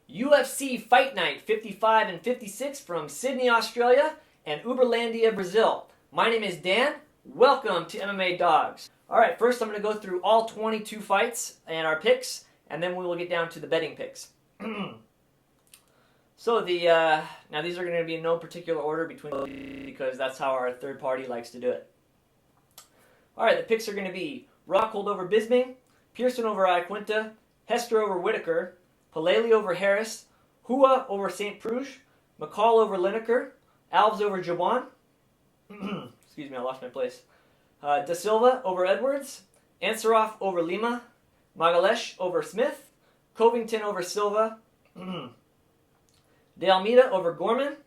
UFC Fight Night 55 and 56 from Sydney, Australia and Uberlandia, Brazil. My name is Dan. Welcome to MMA Dogs. Alright, first I'm going to go through all 22 fights and our picks, and then we will get down to the betting picks. So now these are going to be in no particular order because that's how our third party likes to do it. Alright, the picks are going to be Rockhold over Bisping, Pearson over Iaquinta, Hester over Whittaker, Palelei over Harris, Hua over St. Preux, McCall over Lineker, Alves over Jawan, excuse me, I lost my place, Da Silva over Edwards, Ansaroff over Lima, Magalhaes over Smith, Covington over Silva, De Almeida over Gorman,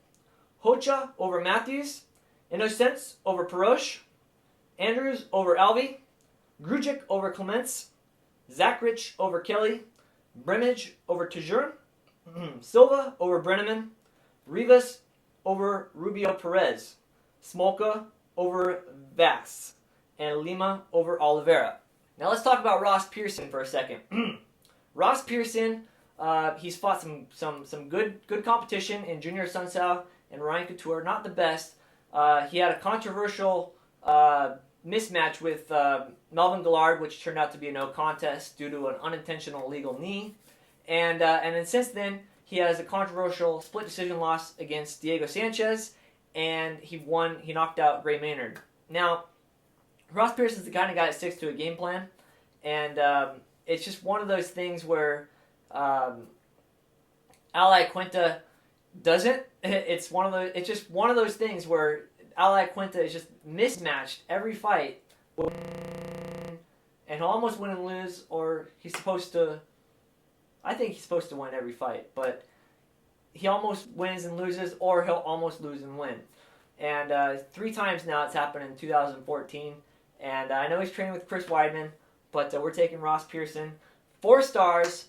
Rocha over Matthews, Inocente over Perosh, Andrews over Alvey, Grujic over Clements, Zachrich over Kelly, Brimage over Tuerxun, Silva over Brenneman, Rivas over Rubio Perez, Smolka over Vass, and Lima over Oliveira. Now let's talk about Ross Pearson for a second. Ross Pearson, he's fought some good competition in Junior Sunsao and Ryan Couture. Not the best. He had a controversial mismatch with Melvin Gillard, which turned out to be a no contest due to an unintentional illegal knee. And then since then, he has a controversial split decision loss against Diego Sanchez, and he knocked out Gray Maynard. Now, Ross Pearson's the kind of guy that sticks to a game plan, and it's just one of those things where Iaquinta doesn't. It's just one of those things where Iaquinta is just mismatched every fight, and he'll almost win and lose, or he's supposed to. I think he's supposed to win every fight, but he almost wins and loses, or he'll almost lose and win. And 3 times now it's happened in 2014. And I know he's training with Chris Weidman, but we're taking Ross Pearson. 4 stars,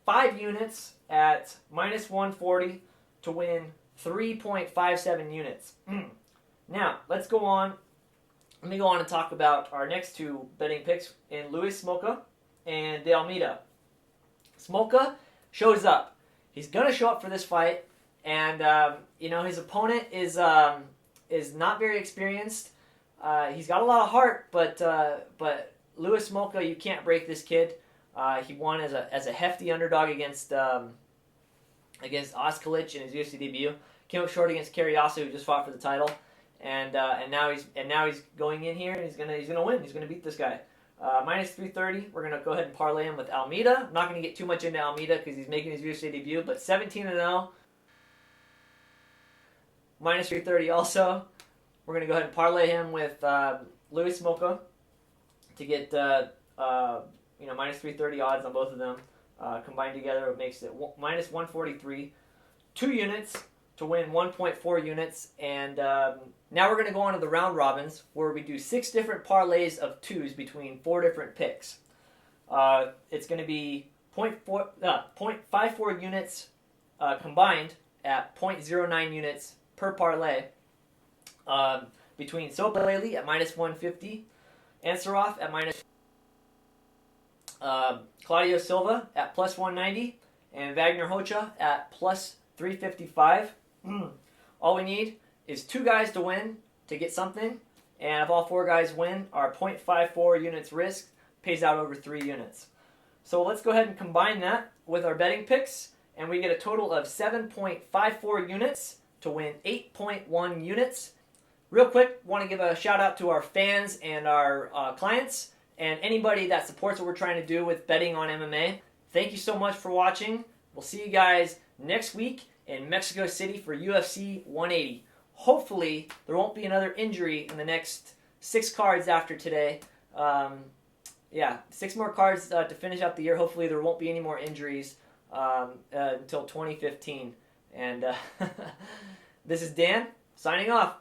5 units at -140 to win 3.57 units. Now, let's go on. Let me go on and talk about our next 2 betting picks in Luis Smolka and De Almeida. Smolka shows up. He's going to show up for this fight, and his opponent is not very experienced. He's got a lot of heart, but Luis Smolka, you can't break this kid. He won as a hefty underdog against Oskalic in his UFC debut. Came up short against Carriasso, who just fought for the title, and now he's going in here and he's gonna win. He's gonna beat this guy. -330. We're gonna go ahead and parlay him with Almeida. I'm not gonna get too much into Almeida because he's making his UFC debut, but 17-0. -330 also. We're gonna go ahead and parlay him with Luis Smolka to get -330 odds on both of them. Combined together, it makes it -143. 2 units to win 1.4 units, and now we're going to go on to the round robins, where we do 6 different parlays of 2s between 4 different picks. It's going to be 0.54 units combined at 0.09 units per parlay between Palelei at -150, Ansaroff at Claudio Silva at +190, and Vagner Rocha at +355. All we need is 2 guys to win to get something, and if all 4 guys win, our 0.54 units risk pays out over 3 units. So let's go ahead and combine that with our betting picks, and we get a total of 7.54 units to win 8.1 units. Real quick, want to give a shout out to our fans and our clients and anybody that supports what we're trying to do with betting on MMA. Thank you so much for watching. We'll see you guys next week in Mexico City for UFC 180. Hopefully, there won't be another injury in the next 6 cards after today. 6 more cards to finish out the year. Hopefully, there won't be any more injuries until 2015. And this is Dan, signing off.